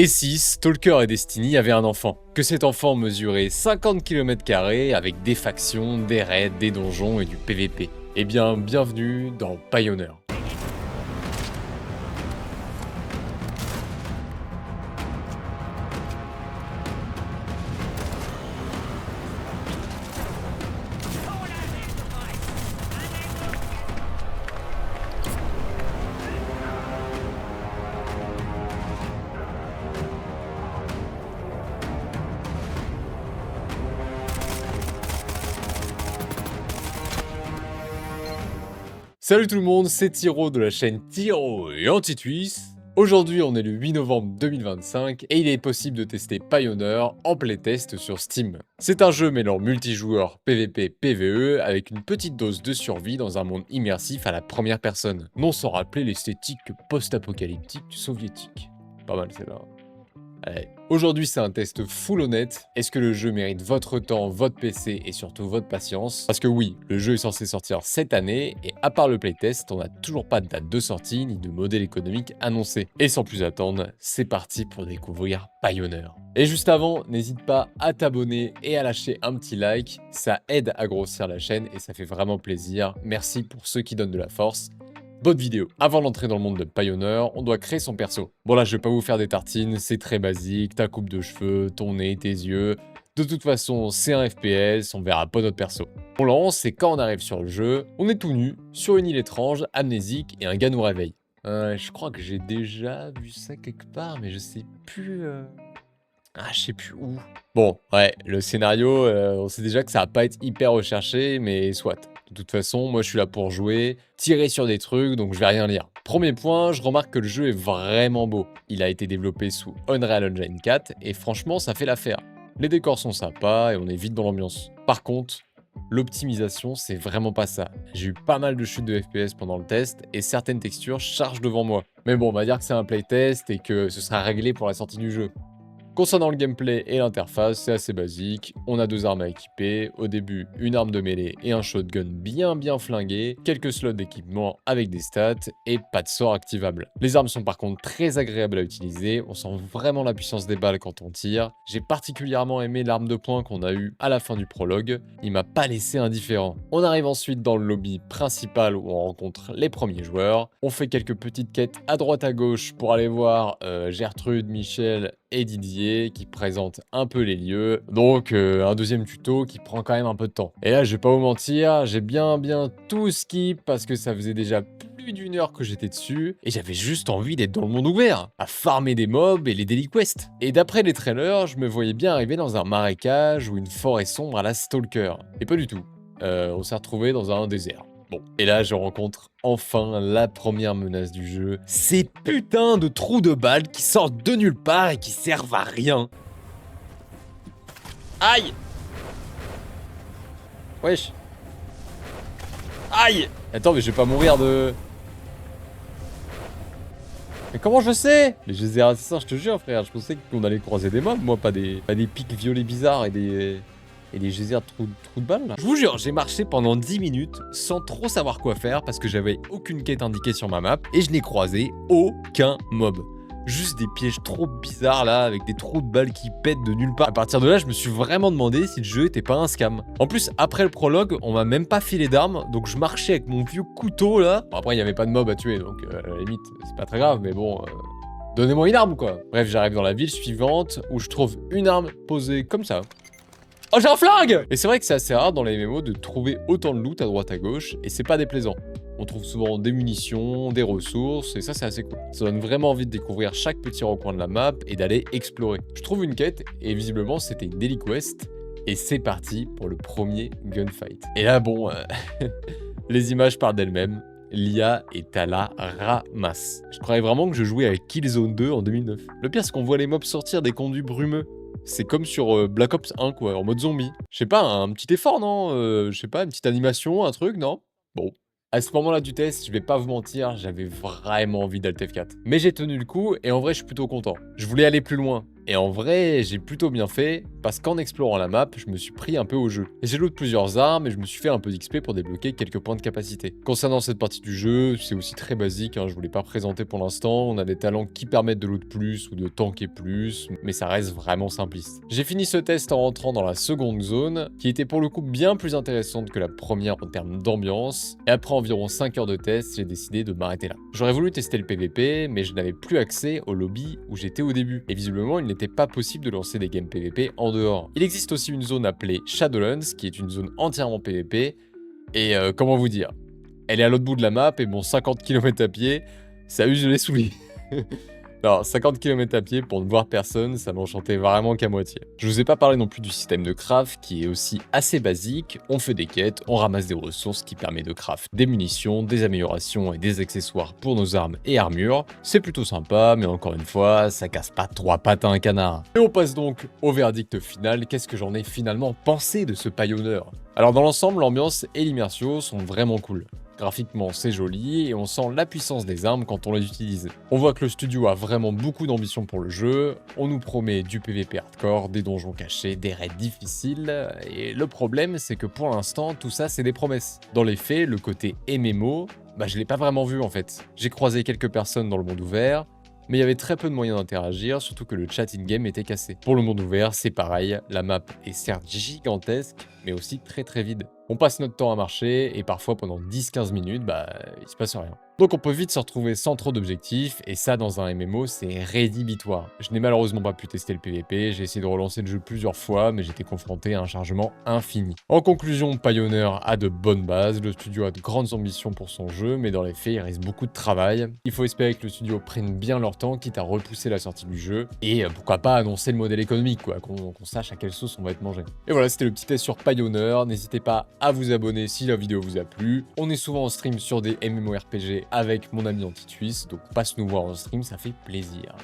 Et si Stalker et Destiny avaient un enfant? Que cet enfant mesurait 50 km² avec des factions, des raids, des donjons et du PVP. Eh bien, bienvenue dans Pioneer. Salut tout le monde, c'est Tiro de la chaîne Tiro et Antitwist. Aujourd'hui on est le 8 novembre 2025 et il est possible de tester Pioneer en playtest sur Steam. C'est un jeu mêlant multijoueur PVP PVE avec une petite dose de survie dans un monde immersif à la première personne. Non sans rappeler l'esthétique post-apocalyptique soviétique. Pas mal celle-là. Allez. Aujourd'hui c'est un test full honnête. Est-ce que le jeu mérite votre temps, votre PC et surtout votre patience? Parce que oui, le jeu est censé sortir cette année et à part le playtest, on n'a toujours pas de date de sortie ni de modèle économique annoncé. Et sans plus attendre, c'est parti pour découvrir Pioneer. Et juste avant, n'hésite pas à t'abonner et à lâcher un petit like, ça aide à grossir la chaîne et ça fait vraiment plaisir. Merci pour ceux qui donnent de la force. Bonne vidéo. Avant d'entrer dans le monde de Pioneer, on doit créer son perso. Bon là, je vais pas vous faire des tartines, c'est très basique, ta coupe de cheveux, ton nez, tes yeux. De toute façon, c'est un FPS, on verra pas notre perso. On lance et quand on arrive sur le jeu, on est tout nu, sur une île étrange, amnésique et un gars nous réveille. Je crois que j'ai déjà vu ça quelque part, mais je sais plus... je sais plus où. Bon, ouais, le scénario, on sait déjà que ça va pas être hyper recherché, mais soit. De toute façon, moi je suis là pour jouer, tirer sur des trucs, donc je vais rien lire. Premier point, je remarque que le jeu est vraiment beau. Il a été développé sous Unreal Engine 4, et franchement ça fait l'affaire. Les décors sont sympas, et on est vite dans l'ambiance. Par contre, l'optimisation, c'est vraiment pas ça. J'ai eu pas mal de chutes de FPS pendant le test, et certaines textures chargent devant moi. Mais bon, on va dire que c'est un playtest, et que ce sera réglé pour la sortie du jeu. Concernant le gameplay et l'interface, c'est assez basique. On a deux armes à équiper. Au début, une arme de mêlée et un shotgun bien flingué. Quelques slots d'équipement avec des stats et pas de sort activable. Les armes sont par contre très agréables à utiliser. On sent vraiment la puissance des balles quand on tire. J'ai particulièrement aimé l'arme de poing qu'on a eue à la fin du prologue. Il m'a pas laissé indifférent. On arrive ensuite dans le lobby principal où on rencontre les premiers joueurs. On fait quelques petites quêtes à droite à gauche pour aller voir Gertrude, Michel et Didier qui présentent un peu les lieux, donc un deuxième tuto qui prend quand même un peu de temps. Et là je vais pas vous mentir, j'ai bien tout skip parce que ça faisait déjà plus d'une heure que j'étais dessus et j'avais juste envie d'être dans le monde ouvert, à farmer des mobs et les daily quests. Et d'après les trailers, je me voyais bien arriver dans un marécage ou une forêt sombre à la Stalker. Et pas du tout, on s'est retrouvé dans un désert. Bon, et là je rencontre enfin la première menace du jeu. Ces putains de trous de balles qui sortent de nulle part et qui servent à rien. Aïe! Wesh. Aïe! Attends, mais je vais pas mourir de... Mais comment je sais? Les geysers assassins, je te jure frère, je pensais qu'on allait croiser des mobs, moi, pas des pics violets bizarres et des geysers de trous de balles là. Je vous jure, j'ai marché pendant 10 minutes sans trop savoir quoi faire parce que j'avais aucune quête indiquée sur ma map et je n'ai croisé aucun mob. Juste des pièges trop bizarres là, avec des trous de balles qui pètent de nulle part. À partir de là, je me suis vraiment demandé si le jeu était pas un scam. En plus, après le prologue, on m'a même pas filé d'armes, donc je marchais avec mon vieux couteau là. Bon, après, il y avait pas de mob à tuer, donc à la limite, c'est pas très grave, mais bon... Donnez-moi une arme quoi. Bref, j'arrive dans la ville suivante où je trouve une arme posée comme ça. Oh, j'ai un flingue! Et c'est vrai que c'est assez rare dans les MMO de trouver autant de loot à droite à gauche, et c'est pas déplaisant. On trouve souvent des munitions, des ressources, et ça c'est assez cool. Ça donne vraiment envie de découvrir chaque petit recoin de la map et d'aller explorer. Je trouve une quête, et visiblement c'était une daily quest, et c'est parti pour le premier gunfight. Et là bon, les images parlent d'elles-mêmes. L'IA est à la ramasse. Je croyais vraiment que je jouais avec Killzone 2 en 2009. Le pire c'est qu'on voit les mobs sortir des conduits brumeux. C'est comme sur Black Ops 1 quoi, en mode zombie. Je sais pas, un petit effort non? Je sais pas, une petite animation, un truc, non? Bon. À ce moment-là du test, je vais pas vous mentir, j'avais vraiment envie d'Alt F4. Mais j'ai tenu le coup et en vrai je suis plutôt content. Je voulais aller plus loin. Et en vrai, j'ai plutôt bien fait, parce qu'en explorant la map, je me suis pris un peu au jeu. Et j'ai loot plusieurs armes et je me suis fait un peu d'XP pour débloquer quelques points de capacité. Concernant cette partie du jeu, c'est aussi très basique, hein, je vous l'ai pas présenté pour l'instant, on a des talents qui permettent de loot plus ou de tanker plus, mais ça reste vraiment simpliste. J'ai fini ce test en rentrant dans la seconde zone, qui était pour le coup bien plus intéressante que la première en termes d'ambiance, et après environ 5 heures de test, j'ai décidé de m'arrêter là. J'aurais voulu tester le PVP, mais je n'avais plus accès au lobby où j'étais au début, et visiblement il n'était pas possible de lancer des games PVP en dehors. Il existe aussi une zone appelée Shadowlands, qui est une zone entièrement PVP, et comment vous dire, elle est à l'autre bout de la map, et bon 50 km à pied, ça use les souliers. Alors, 50 km à pied pour ne voir personne, ça m'enchantait vraiment qu'à moitié. Je vous ai pas parlé non plus du système de craft qui est aussi assez basique. On fait des quêtes, on ramasse des ressources qui permettent de craft des munitions, des améliorations et des accessoires pour nos armes et armures. C'est plutôt sympa, mais encore une fois, ça casse pas trois pattes à un canard. Et on passe donc au verdict final. Qu'est-ce que j'en ai finalement pensé de ce Pioneer? Alors dans l'ensemble, l'ambiance et l'immersion sont vraiment cool. Graphiquement, c'est joli et on sent la puissance des armes quand on les utilise. On voit que le studio a vraiment beaucoup d'ambition pour le jeu, on nous promet du PVP hardcore, des donjons cachés, des raids difficiles, et le problème c'est que pour l'instant, tout ça c'est des promesses. Dans les faits, le côté MMO, je l'ai pas vraiment vu en fait. J'ai croisé quelques personnes dans le monde ouvert, mais il y avait très peu de moyens d'interagir, surtout que le chat in-game était cassé. Pour le monde ouvert, c'est pareil, la map est certes gigantesque, mais aussi très vide. On passe notre temps à marcher, et parfois pendant 10-15 minutes, il se passe rien. Donc on peut vite se retrouver sans trop d'objectifs, et ça dans un MMO c'est rédhibitoire. Je n'ai malheureusement pas pu tester le PVP, j'ai essayé de relancer le jeu plusieurs fois, mais j'étais confronté à un chargement infini. En conclusion, Pioneer a de bonnes bases, le studio a de grandes ambitions pour son jeu, mais dans les faits il reste beaucoup de travail. Il faut espérer que le studio prenne bien leur temps, quitte à repousser la sortie du jeu, et pourquoi pas annoncer le modèle économique, quoi, qu'on sache à quelle sauce on va être mangé. Et voilà, c'était le petit test sur Pioneer, n'hésitez pas à vous abonner si la vidéo vous a plu. On est souvent en stream sur des MMORPG avec mon ami Antituis, donc passe nous voir en stream, ça fait plaisir.